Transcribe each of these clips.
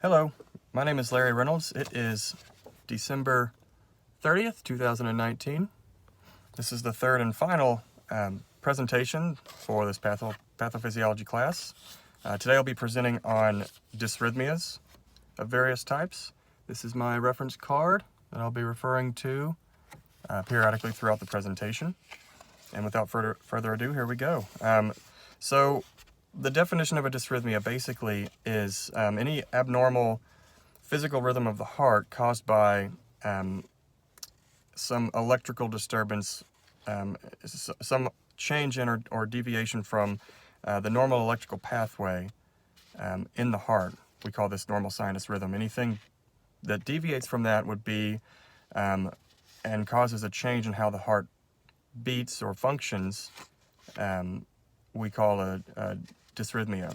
Hello, my name is Larry Reynolds. It is December 30th, 2019. This is the third and final presentation for this pathophysiology class. Today I'll be presenting on dysrhythmias of various types. This is my reference card that I'll be referring to periodically throughout the presentation. And without further ado, here we go. So the definition of a dysrhythmia basically is any abnormal physical rhythm of the heart caused by some electrical disturbance, some change in or deviation from the normal electrical pathway in the heart. We call this normal sinus rhythm. Anything that deviates from that would be and causes a change in how the heart beats or functions, we call a dysrhythmia.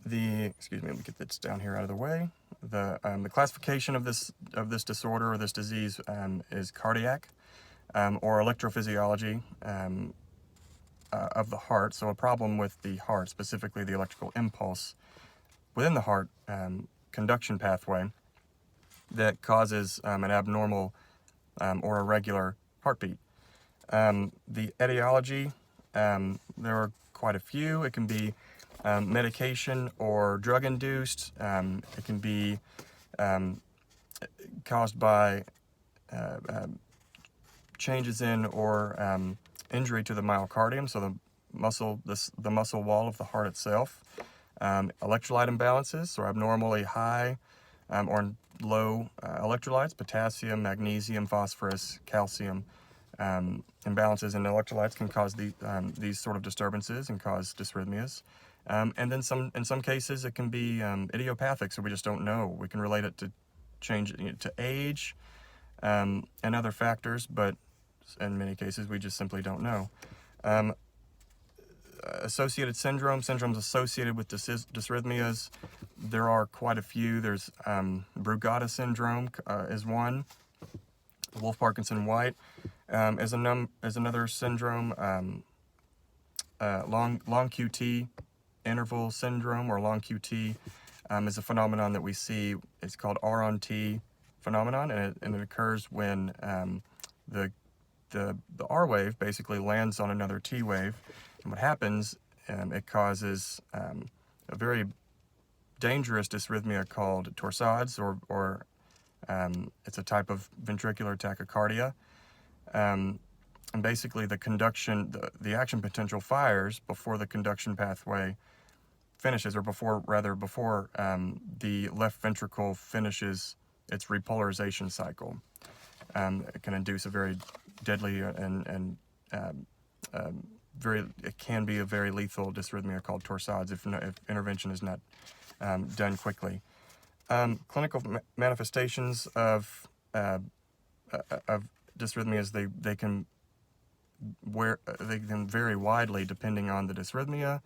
Excuse me, let me get this down here out of the way. The classification of this disorder or this disease is cardiac or electrophysiology of the heart. So a problem with the heart, specifically the electrical impulse within the heart conduction pathway that causes an abnormal or irregular heartbeat. The etiology, there are quite a few. It can be medication or drug-induced. It can be caused by changes in or injury to the myocardium, so the muscle wall of the heart itself. Electrolyte imbalances, or abnormally high or low electrolytes, potassium, magnesium, phosphorus, calcium. Imbalances in electrolytes can cause these sort of disturbances and cause dysrhythmias. And then in some cases it can be idiopathic, so we just don't know. We can relate it to to age and other factors, but in many cases we just simply don't know. Associated syndromes associated with dysrhythmias, there are quite a few. There's Brugada syndrome is one. Wolff-Parkinson-White is another syndrome. Long QT interval syndrome, or long QT, is a phenomenon that we see. It's called R on T phenomenon, and it occurs when the R wave basically lands on another T wave, and what happens, it causes a very dangerous dysrhythmia called torsades, or it's a type of ventricular tachycardia. And basically the action potential fires before the conduction pathway finishes, or before the left ventricle finishes its repolarization cycle. It can induce a very deadly and it can be a very lethal dysrhythmia called torsades if intervention is not done quickly. Clinical manifestations of dysrhythmias, they can vary widely depending on the dysrhythmia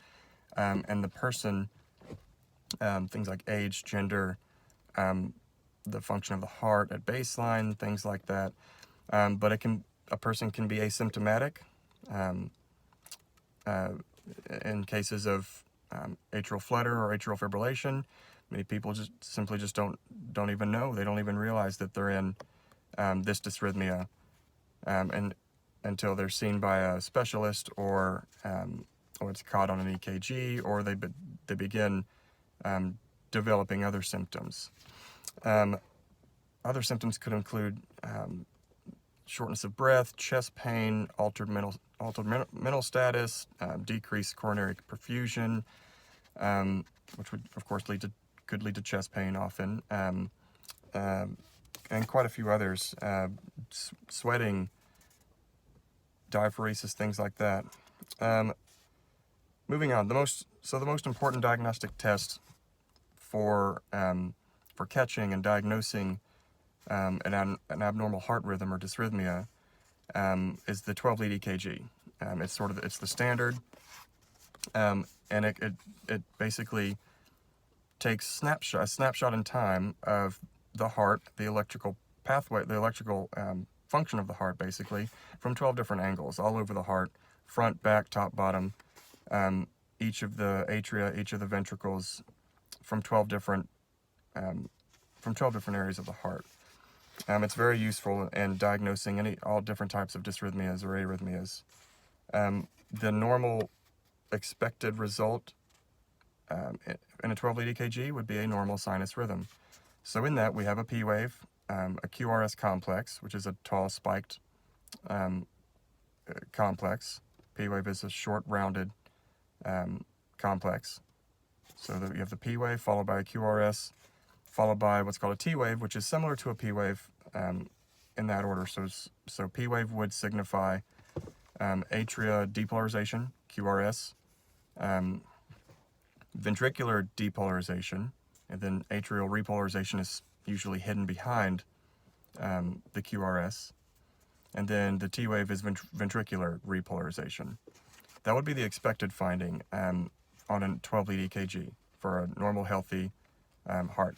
and the person. Things like age, gender, the function of the heart at baseline, things like that. But a person can be asymptomatic in cases of atrial flutter or atrial fibrillation. Many people simply don't even know. They don't even realize that they're in this dysrhythmia and until they're seen by a specialist, or it's caught on an EKG, or they begin developing other symptoms. Other symptoms could include shortness of breath, chest pain, altered mental status, decreased coronary perfusion, which would of course could lead to chest pain often, and quite a few others, sweating, diaphoresis, things like that. Moving on, the most important diagnostic test for catching and diagnosing an abnormal heart rhythm or dysrhythmia is the 12-lead EKG. It's the standard, and it basically takes a snapshot in time of the heart, the electrical pathway, the electrical function of the heart, basically, from 12 different angles all over the heart: front, back, top, bottom, each of the atria, each of the ventricles, from 12 different areas of the heart. It's very useful in diagnosing all different types of dysrhythmias or arrhythmias. The normal expected result in a 12-lead EKG would be a normal sinus rhythm. So in that, we have a P wave, a QRS complex, which is a tall spiked complex. P wave is a short rounded complex. So that you have the P wave followed by a QRS, followed by what's called a T wave, which is similar to a P wave in that order. So P wave would signify atria depolarization, QRS, ventricular depolarization, and then atrial repolarization is usually hidden behind the QRS, and then the T wave is ventricular repolarization. That would be the expected finding on a 12-lead EKG for a normal, healthy heart.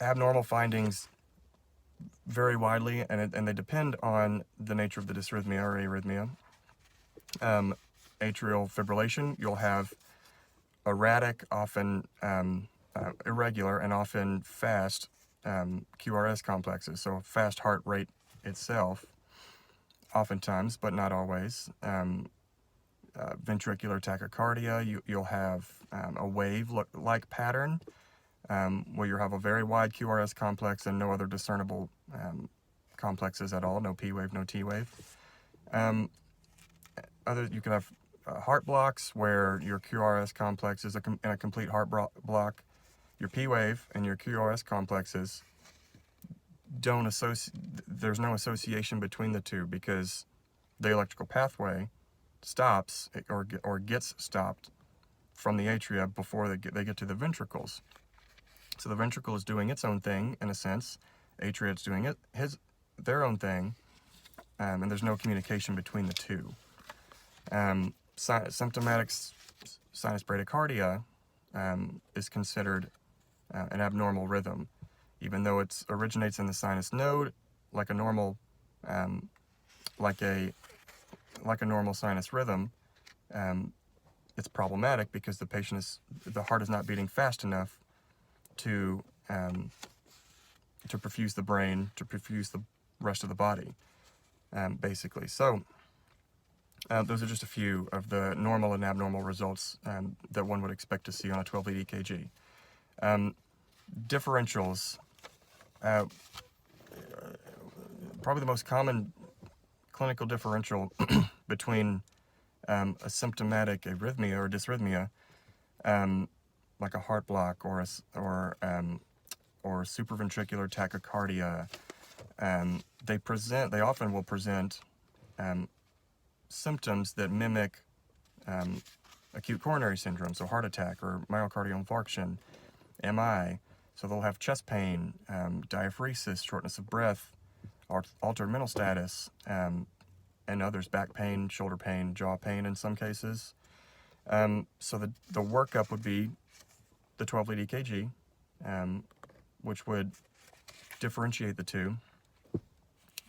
Abnormal findings vary widely, and they depend on the nature of the dysrhythmia or arrhythmia. Atrial fibrillation, you'll have erratic, often irregular, and often fast QRS complexes, so fast heart rate itself, oftentimes, but not always. Ventricular tachycardia, you'll have a wave-like pattern where you have a very wide QRS complex and no other discernible complexes at all, no P wave, no T wave. You can have heart blocks where your QRS complex is in a complete heart block. Your P wave and your QRS complexes there's no association between the two because the electrical pathway stops or gets stopped from the atria before they get to the ventricles. So the ventricle is doing its own thing in a sense, atria is doing their own thing, and there's no communication between the two. Symptomatic sinus bradycardia is considered an abnormal rhythm, even though it originates in the sinus node like a normal sinus rhythm. It's problematic because the heart is not beating fast enough to perfuse the brain, to perfuse the rest of the body, basically. So those are just a few of the normal and abnormal results that one would expect to see on a 12-lead EKG. Differentials. Probably the most common clinical differential between a symptomatic arrhythmia or dysrhythmia, like a heart block or supraventricular tachycardia, they often will present symptoms that mimic acute coronary syndrome, so heart attack or myocardial infarction, MI. So they'll have chest pain, diaphoresis, shortness of breath, altered mental status, and others, back pain, shoulder pain, jaw pain in some cases. So the workup would be the 12-lead EKG, which would differentiate the two.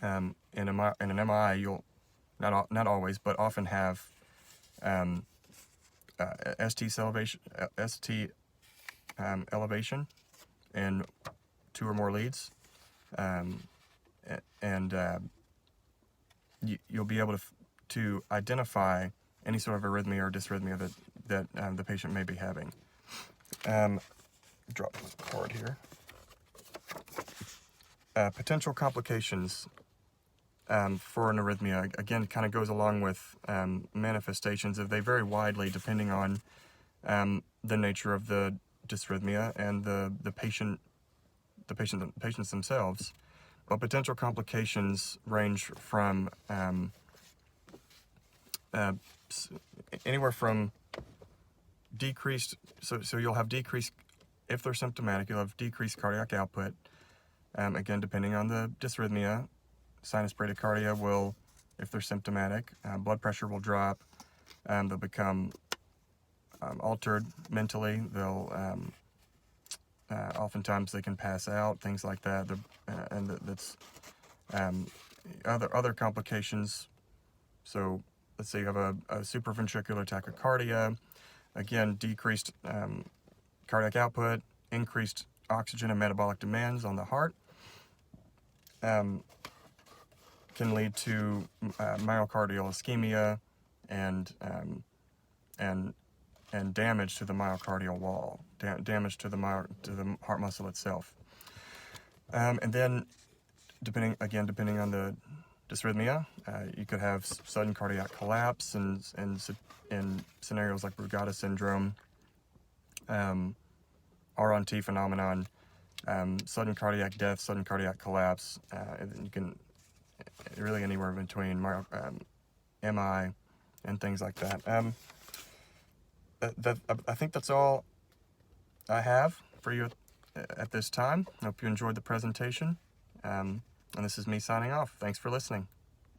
In an MI, you'll not always, but often have ST elevation in 2 or more leads, you'll be able to identify any sort of arrhythmia or dysrhythmia that the patient may be having. Drop this cord here. Potential complications for an arrhythmia, again, kind of goes along with manifestations. They vary widely depending on the nature of the dysrhythmia and the patients themselves. But potential complications range from anywhere from decreased, so you'll have decreased, if they're symptomatic, you'll have decreased cardiac output. Again, depending on the dysrhythmia, sinus bradycardia will, if they're symptomatic, blood pressure will drop, they'll become altered mentally, they'll oftentimes they can pass out, things like that, and that's other complications. So let's say you have a supraventricular tachycardia, again, decreased cardiac output, increased oxygen and metabolic demands on the heart, can lead to myocardial ischemia and damage to the myocardial wall, damage to the heart muscle itself. And then, depending on the dysrhythmia, you could have sudden cardiac collapse and in scenarios like Brugada syndrome, RONT phenomenon, sudden cardiac death, sudden cardiac collapse. You can really anywhere between MI and things like that. I think that's all I have for you at this time. I hope you enjoyed the presentation. And this is me signing off. Thanks for listening.